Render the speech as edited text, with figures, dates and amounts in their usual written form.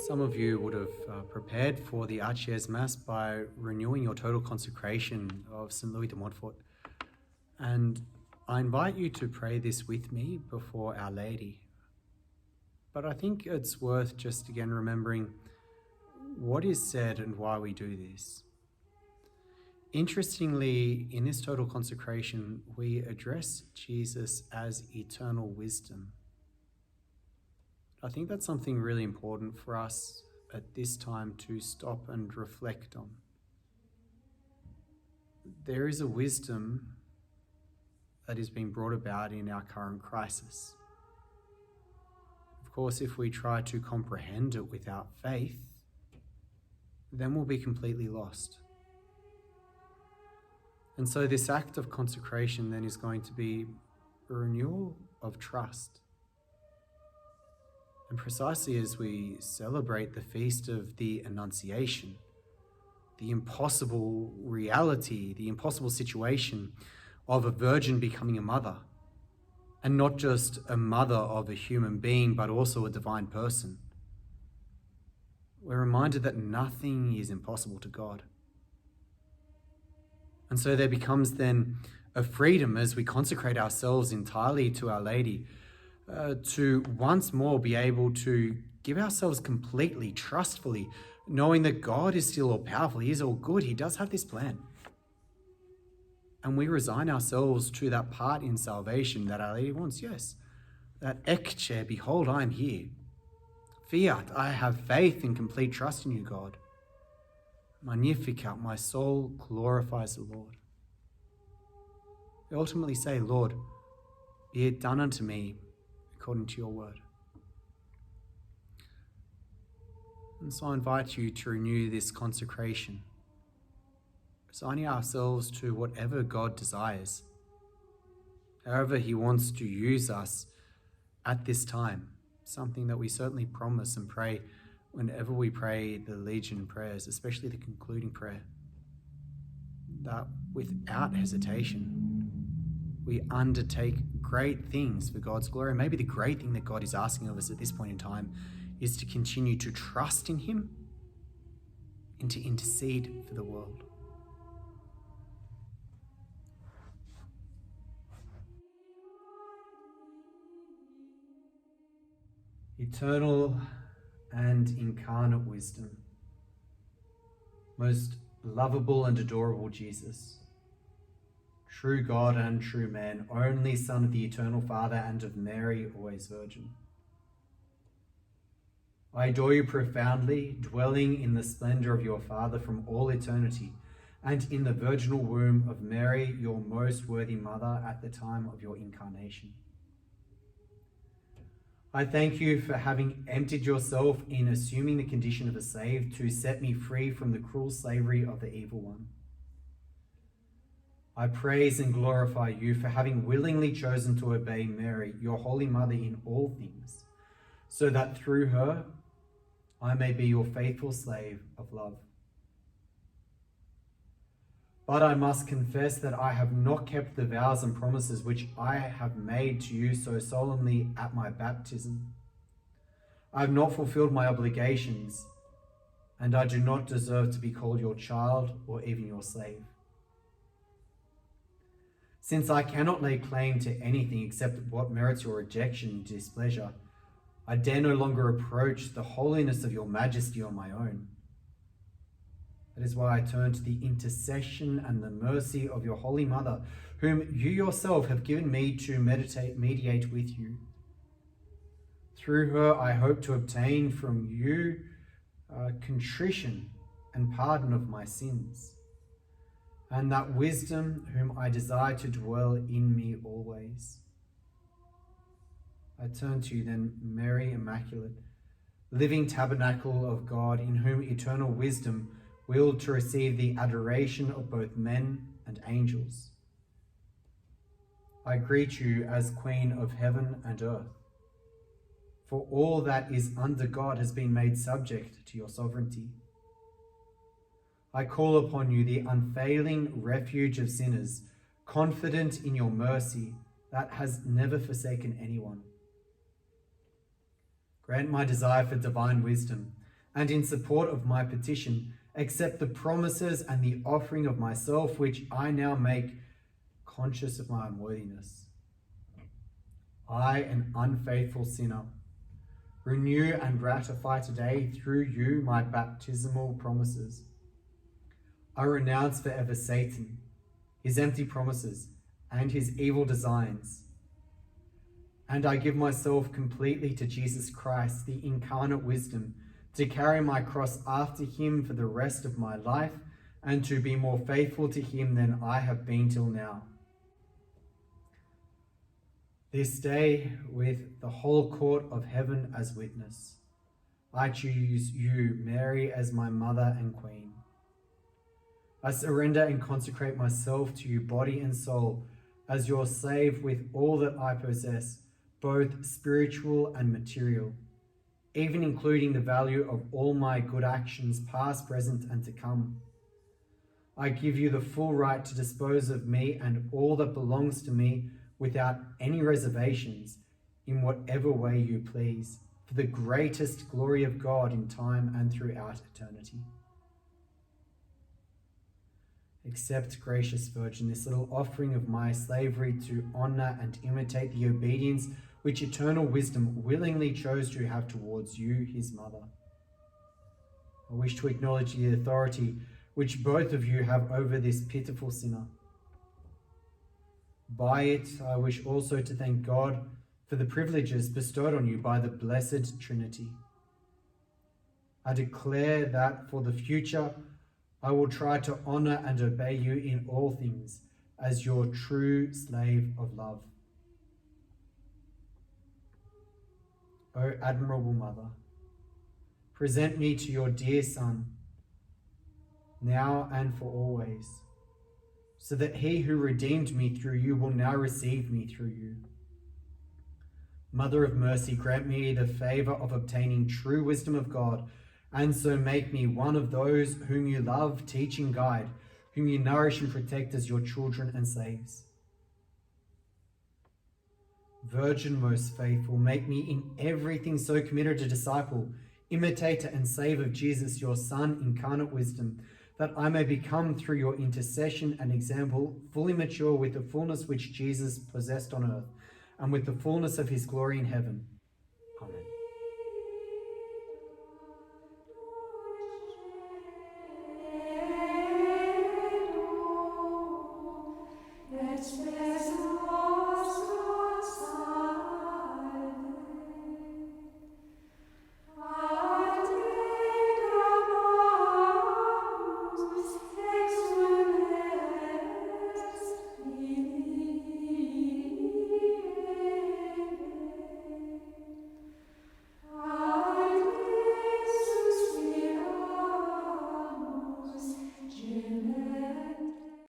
Some of you would have prepared for the Acies Mass by renewing your total consecration of St. Louis de Montfort. And I invite you to pray this with me before Our Lady. But I think it's worth just again remembering what is said and why we do this. Interestingly, in this total consecration, we address Jesus as eternal wisdom. I think that's something really important for us at this time to stop and reflect on. There is a wisdom that is being brought about in our current crisis. Of course, if we try to comprehend it without faith, then we'll be completely lost. And so this act of consecration then is going to be a renewal of trust. And precisely as we celebrate the feast of the Annunciation, the impossible reality, the impossible situation of a virgin becoming a mother, and not just a mother of a human being, but also a divine person, we're reminded that nothing is impossible to God. And so there becomes then a freedom as we consecrate ourselves entirely to Our Lady, to once more be able to give ourselves completely, trustfully, knowing that God is still all powerful, He is all good, He does have this plan. And we resign ourselves to that part in salvation that Our Lady wants, yes. That ecce, behold, I am here. Fiat, I have faith and complete trust in you, God. Magnificat, my soul glorifies the Lord. We ultimately say, Lord, be it done unto me according to your word. And so I invite you to renew this consecration, resigning ourselves to whatever God desires, however He wants to use us at this time, something that we certainly promise and pray whenever we pray the Legion prayers, especially the concluding prayer, that without hesitation, we undertake great things for God's glory. Maybe the great thing that God is asking of us at this point in time is to continue to trust in Him and to intercede for the world. Eternal and incarnate wisdom, most lovable and adorable Jesus, true God and true man, only Son of the eternal Father and of Mary, always Virgin. I adore you profoundly, dwelling in the splendor of your Father from all eternity, and in the virginal womb of Mary, your most worthy mother, at the time of your incarnation. I thank you for having emptied yourself in assuming the condition of a slave to set me free from the cruel slavery of the evil one. I praise and glorify you for having willingly chosen to obey Mary, your holy mother, in all things, so that through her I may be your faithful slave of love. But I must confess that I have not kept the vows and promises which I have made to you so solemnly at my baptism. I have not fulfilled my obligations, and I do not deserve to be called your child or even your slave. Since I cannot lay claim to anything except what merits your rejection and displeasure, I dare no longer approach the holiness of your majesty on my own. That is why I turn to the intercession and the mercy of your Holy Mother, whom you yourself have given me to mediate with you. Through her, I hope to obtain from you contrition and pardon of my sins, and that wisdom whom I desire to dwell in me always. I turn to you then, Mary Immaculate, living tabernacle of God, in whom eternal wisdom willed to receive the adoration of both men and angels. I greet you as Queen of heaven and earth, for all that is under God has been made subject to your sovereignty. I call upon you, the unfailing refuge of sinners, confident in your mercy that has never forsaken anyone. Grant my desire for divine wisdom, and in support of my petition, accept the promises and the offering of myself, which I now make, conscious of my unworthiness. I, an unfaithful sinner, renew and ratify today through you my baptismal promises. I renounce forever Satan, his empty promises, and his evil designs. And I give myself completely to Jesus Christ, the incarnate wisdom, to carry my cross after him for the rest of my life, and to be more faithful to him than I have been till now. This day, with the whole court of heaven as witness, I choose you, Mary, as my mother and queen. I surrender and consecrate myself to you, body and soul, as your slave with all that I possess, both spiritual and material, even including the value of all my good actions, past, present, and to come. I give you the full right to dispose of me and all that belongs to me without any reservations, in whatever way you please, for the greatest glory of God in time and throughout eternity. Accept, gracious Virgin, this little offering of my slavery to honor and imitate the obedience which eternal wisdom willingly chose to have towards you, his mother. I wish to acknowledge the authority which both of you have over this pitiful sinner. By it, I wish also to thank God for the privileges bestowed on you by the Blessed Trinity. I declare that for the future, I will try to honor and obey you in all things as your true slave of love. O admirable Mother, present me to your dear Son, now and for always, so that he who redeemed me through you will now receive me through you. Mother of mercy, grant me the favor of obtaining true wisdom of God, and so make me one of those whom you love, teach, and guide, whom you nourish and protect as your children and slaves. Virgin most faithful, make me in everything so committed a disciple, imitator and slave of Jesus, your Son, incarnate wisdom, that I may become, through your intercession and example, fully mature with the fullness which Jesus possessed on earth, and with the fullness of his glory in heaven. Amen.